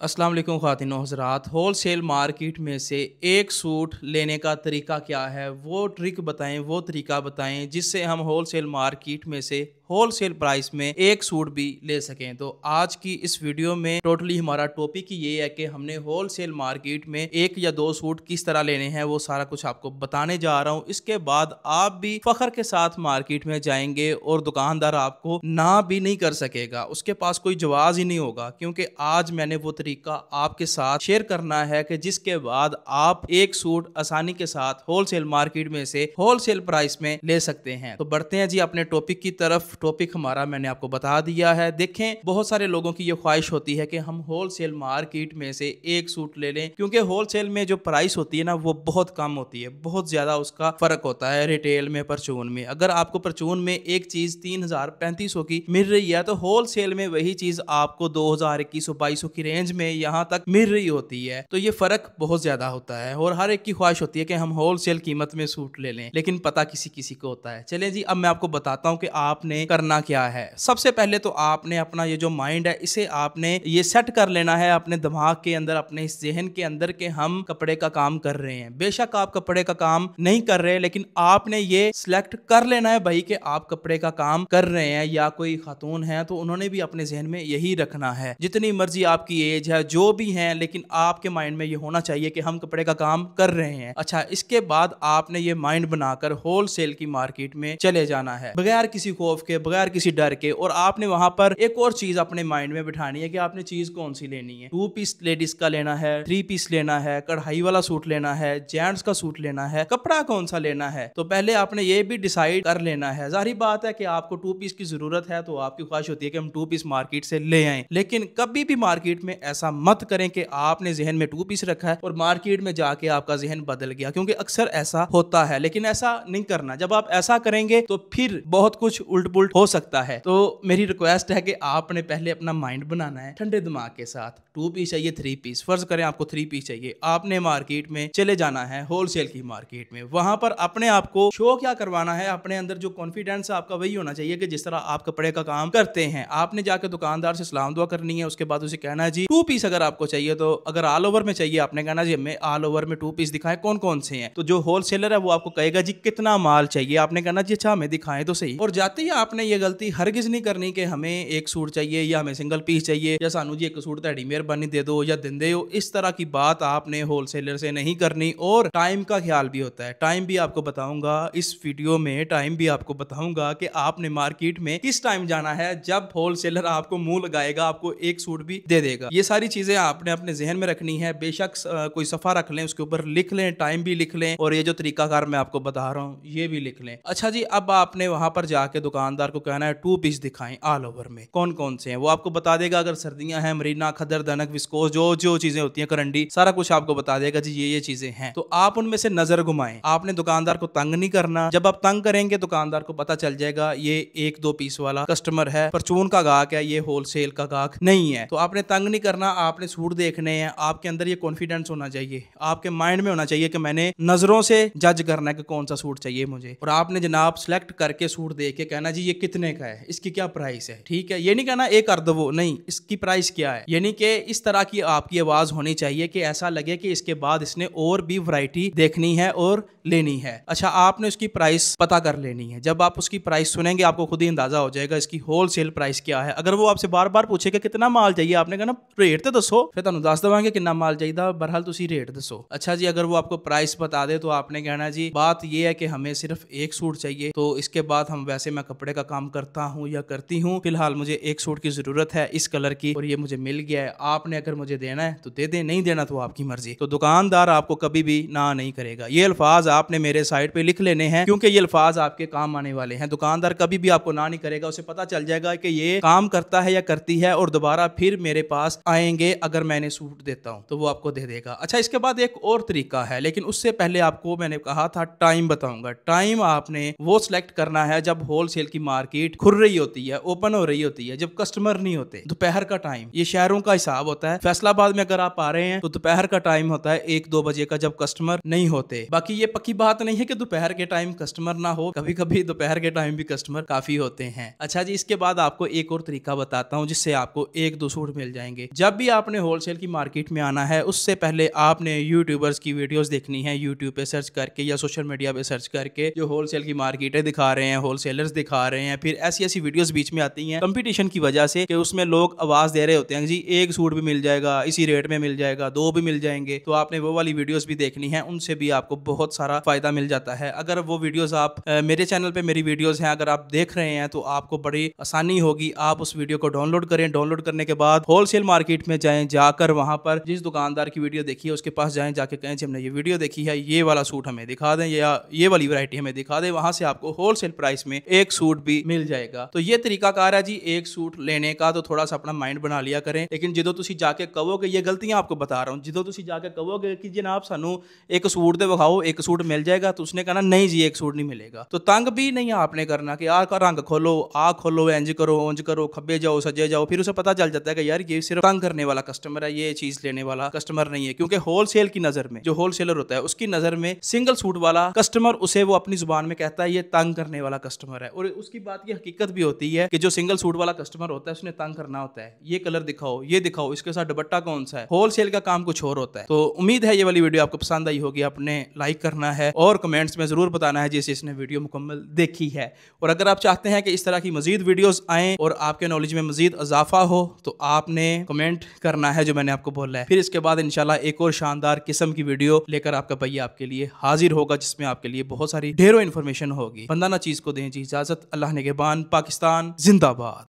अस्सलाम वालेकुम ख़वातीनो हज़रात। Whole cell market में से एक सूट लेने का तरीका क्या है, वो ट्रिक बताएं, वो तरीका बताएं जिससे हम होल सेल मार्केट में से होल सेल प्राइस में एक सूट भी ले सकें। तो आज की इस वीडियो में टोटली हमारा टॉपिक ही ये है कि हमने होल सेल मार्केट में एक या दो सूट किस तरह लेने हैं, वो सारा कुछ आपको बताने जा रहा हूँ। इसके बाद आप भी फख्र के साथ मार्केट में जाएंगे और दुकानदार आपको ना भी नहीं कर सकेगा, उसके पास कोई जवाब ही नहीं होगा, क्योंकि आज मैंने वो तरीका आपके साथ शेयर करना है कि जिसके बाद आप एक सूट आसानी के साथ होलसेल मार्केट में से होलसेल प्राइस में ले सकते हैं। तो बढ़ते हैं जी अपने टॉपिक की तरफ। टॉपिक हमारा मैंने आपको बता दिया है। देखें, बहुत सारे लोगों की ये ख्वाहिश होती है कि हम होलसेल मार्केट में से एक सूट ले लें, क्योंकि होलसेल में जो प्राइस होती है ना, वो बहुत कम होती है, बहुत ज्यादा उसका फर्क होता है रिटेल में परचून में। अगर आपको परचून में एक चीज 3000-3500 की मिल रही है, तो होलसेल में वही चीज आपको 2000, 2100-2200 की रेंज में यहाँ तक मिल रही होती है। तो ये फर्क बहुत ज्यादा होता है और हर एक की ख्वाहिश होती है कि हम होलसेल कीमत में सूट ले लें, लेकिन पता किसी किसी को होता है। चलें जी, अब मैं आपको बताता हूँ कि आपने करना क्या है। सबसे पहले तो आपने अपना ये जो माइंड है, इसे आपने ये सेट कर लेना है अपने दिमाग के अंदर, अपने इस जहन के अंदर कि हम कपड़े का काम कर रहे हैं। बेशक आप कपड़े का काम नहीं कर रहे, लेकिन आपने ये सिलेक्ट कर लेना है भाई कि आप कपड़े का काम कर रहे हैं। या कोई खातून है तो उन्होंने भी अपने जहन में यही रखना है, जितनी मर्जी आपकी एज है, जो भी है, लेकिन आपके माइंड में ये होना चाहिए कि हम कपड़े का काम कर रहे हैं। अच्छा, इसके बाद आपने ये माइंड बनाकर होलसेल की मार्केट में चले जाना है, बगैर किसी खौफ के, बगैर किसी डर के। और आपने वहां पर एक और चीज अपने माइंड में बिठानी है कि आपने चीज कौन सी लेनी है। 2 पीस लेडीज का लेना है, 3 पीस लेना है, कढ़ाई वाला सूट लेना है, जेंट्स का सूट लेना है, कपड़ा कौन सा लेना है। तो पहले आपने ये भी डिसाइड कर लेना है। जाहिर बात है कि आपको 2 पीस की जरूरत है, तो आपकी ख्वाहिश होती है कि हम 2 पीस मार्केट से ले आए, लेकिन कभी भी मार्केट में ऐसा मत करें कि आपने जहन में 2 पीस रखा है और मार्केट में जाके आपका जहन बदल गया, क्योंकि अक्सर ऐसा होता है। लेकिन ऐसा नहीं करना। जब आप ऐसा करेंगे तो फिर बहुत कुछ उल्ट पुल्ट हो सकता है। तो मेरी रिक्वेस्ट है कि आपने पहले अपना माइंड बनाना है ठंडे दिमाग के साथ। 2 पीस चाहिए, 3 पीस, फर्ज करें आपको 3 पीस चाहिए, आपने मार्केट में चले जाना है, होलसेल की मार्केट में। वहां पर अपने आप को शो क्या करवाना है, अपने अंदर जो कॉन्फिडेंस है आपका वही होना चाहिए कि जिस तरह आप कपड़े का काम करते हैं। आपने जाकर दुकानदार से सलाम दुआ करनी है, उसके बाद उसे कहना है जी 2 पीस अगर आपको चाहिए, तो अगर ऑल ओवर में चाहिए आपने कहना जी हमें ऑल ओवर में 2 पीस दिखाएं, कौन कौन से हैं। तो जो होलसेलर है वो आपको कहेगा जी कितना माल चाहिए, आपने कहना जी अच्छा हमें दिखाएं तो सही। और जाते ही आपने ये गलती हरगिज नहीं करनी कि हमें एक सूट चाहिए या हमें सिंगल पीस चाहिए या सानू जी एक सूट तड़ी मेहरबानी दे दो या दिन दे हो। इस तरह की बात आपने होलसेलर से नहीं करनी। और टाइम का ख्याल भी होता है, टाइम भी आपको बताऊंगा इस वीडियो में, टाइम भी आपको बताऊंगा कि आपने मार्केट में किस टाइम जाना है, जब होलसेलर आपको मुंह लगाएगा, आपको एक सूट भी दे देगा। ये सारी चीजें आपने अपने जहन में रखनी है। बेशक कोई सफा रख लें, उसके ऊपर लिख लें, टाइम भी लिख लें, और ये जो तरीकाकार मैं आपको बता रहा हूँ ये भी लिख लें। अच्छा जी, अब आपने वहां पर जाके दुकानदार को कहना है 2 पीस दिखाएं ऑल ओवर में, कौन कौन से हैं। वो आपको बता देगा। अगर सर्दियां हैं, मरीना, खदर, दनक, विस्कोस, जो जो चीजें होती हैं, करंडी, सारा कुछ आपको बता देगा जी ये चीजें हैं। तो आप उनमें से नजर घुमाएं। आपने दुकानदार को तंग नहीं करना। जब आप तंग करेंगे दुकानदार को पता चल जाएगा ये 1-2 पीस वाला कस्टमर है, परचून का गाहक है, ये होलसेल का गाहक नहीं है। तो आपने तंग नहीं करना, आपने सूट देखने हैं। आपके अंदर ये कॉन्फिडेंस होना चाहिए, आपके माइंड में होना चाहिए कि मैंने नजरों से जज करना है कि कौन सा सूट चाहिए मुझे। और आपने जनाब सिलेक्ट करके सूट देख के कहना जी ये कितने का है, इसकी क्या प्राइस है। ठीक है, ये नहीं कहना एक कर दो, वो नहीं, इसकी प्राइस क्या है। यानी कि इस तरह की आपकी आवाज होनी चाहिए कि ऐसा लगे कि इसके बाद इसने और भी वैरायटी देखनी है और लेनी है। अच्छा, आपने उसकी प्राइस पता कर लेनी है। जब आप उसकी प्राइस सुनेंगे आपको खुद ही अंदाजा हो जाएगा इसकी होलसेल प्राइस क्या है। अगर वो आपसे बार बार पूछेगा कितना माल चाहिए, आपने कहना रेट तो दसो, फिर तुहानू दस देवांगे कितना माल चाहिए, बहरहाल तुसी रेट दसो। अच्छा जी, अगर वो आपको प्राइस बता दे तो आपने कहना जी बात ये है कि हमें सिर्फ एक सूट चाहिए, तो इसके बाद हम वैसे मैं कपड़े का काम करता हूँ या करती हूँ, फिलहाल मुझे एक सूट की जरूरत है इस कलर की और ये मुझे मिल गया है। आपने अगर मुझे देना है तो दे दे, नहीं देना तो आपकी मर्जी। तो दुकानदार आपको कभी भी ना नहीं करेगा। ये अल्फाज आपने मेरे साइड पे लिख लेने हैं, क्योंकि ये अल्फाज आपके काम आने वाले हैं। दुकानदार कभी भी आपको ना नहीं करेगा, उसे पता चल जाएगा कि ये काम करता है या करती है, और दोबारा फिर मेरे पास आएंगे अगर मैंने सूट देता हूं तो वो आपको दे देगा। अच्छा, इसके बाद एक और तरीका है, लेकिन उससे पहले आपको मैंने कहा था टाइम बताऊंगा। टाइम आपने वो सिलेक्ट करना है जब होलसेल की मार्केट खुल रही होती है, ओपन हो रही होती है, जब कस्टमर नहीं होते। दोपहर का टाइम, ये शहरों का हिसाब होता है। फैसलाबाद में अगर आप आ रहे हैं तो दोपहर का टाइम होता है 1-2 बजे का, जब कस्टमर नहीं होते। बाकी ये पक्की बात नहीं है कि दोपहर के टाइम कस्टमर ना हो, कभी कभी दोपहर के टाइम भी कस्टमर काफी होते हैं। अच्छा जी, इसके बाद आपको एक और तरीका बताता हूँ जिससे आपको 1-2 सूट मिल जाएंगे। जब भी आपने होलसेल की मार्केट में आना है उससे पहले आपने यूट्यूबर्स की वीडियोस देखनी है, यूट्यूब पे सर्च करके या सोशल मीडिया पे सर्च करके जो होलसेल की मार्केटें दिखा रहे हैं, होलसेलर्स दिखा रहे हैं, फिर ऐसी ऐसी वीडियोस बीच में आती हैं कंपटीशन की वजह से कि उसमें लोग आवाज दे रहे होते हैं जी एक सूट भी मिल जाएगा, इसी रेट में मिल जाएगा, दो भी मिल जाएंगे। तो आपने वो वाली वीडियोस भी देखनी है, उनसे भी आपको बहुत सारा फायदा मिल जाता है। अगर वो वीडियोस आप मेरे चैनल पे मेरी वीडियोस हैं अगर आप देख रहे हैं तो आपको बड़ी आसानी होगी। आप उस वीडियो को डाउनलोड करें, डाउनलोड करने के बाद होलसेल मार्केट में जाएं, जाकर वहां पर जिस दुकानदार की वीडियो देखी है उसके पास जाएं, जाके कहें जी हमने ये वीडियो देखी है, ये वाला सूट हमें दिखा दें या ये वाली वैरायटी हमें दिखा दें। वहां से आपको होलसेल प्राइस में एक सूट भी मिल जाएगा। तो ये तरीकाकार है जी एक सूट लेने का। तो थोड़ा सा अपना माइंड बना लिया करें। लेकिन जो तुसी जाके कहोगे, ये गलतियां आपको बता रहा हूं, जो तुसी जाके कहोगे कि जनाब सानू एक सूट दे विखाओ, एक सूट मिल जाएगा, तो उसने कहना नहीं जी एक सूट नहीं मिलेगा। तो तंग भी नहीं आपने करना कि यार का रंग खोलो, आ खोलो, इंज करो, उंज करो, खब्बे जाओ, सजे जाओ। फिर उसे पता चल जाता है कि यार ये सिर्फ तंग करने वाला कस्टमर है, ये चीज लेने वाला कस्टमर नहीं है। क्योंकि होलसेल की नजर में जो होलसेलर होता है उसकी नजर में सिंगल सूट वाला कस्टमर उसे वो अपनी जुबान में कहता है ये तंग करने वाला कस्टमर है। और उसकी बात की हकीकत भी होती है कि जो सिंगल सूट वाला कस्टमर होता है उसने तंग करना होता है, ये कलर दिखाओ, ये दिखाओ, इसके साथ दुपट्टा कौन सा है। होलसेल का काम कुछ और होता है। तो उम्मीद है ये वाली वीडियो आपको पसंद आई होगी। आपने लाइक करना है और कमेंट्स में जरूर बताना है जिसे इसने वीडियो मुकम्मल देखी है। और अगर आप चाहते हैं कि इस तरह की मजीद वीडियोस आएं और आपके नॉलेज में मजीद इजाफा हो तो आपने कमेंट करना है जो मैंने आपको बोला है। फिर इसके बाद इंशाल्लाह एक और शानदार किस्म की वीडियो लेकर आपका भैया आपके लिए हाजिर होगा, जिसमें आपके लिए बहुत सारी ढेरों इन्फॉर्मेशन होगी। बंदा ना चीज को दें जी इजाजत। अल्लाह निगहबान। पाकिस्तान जिंदाबाद।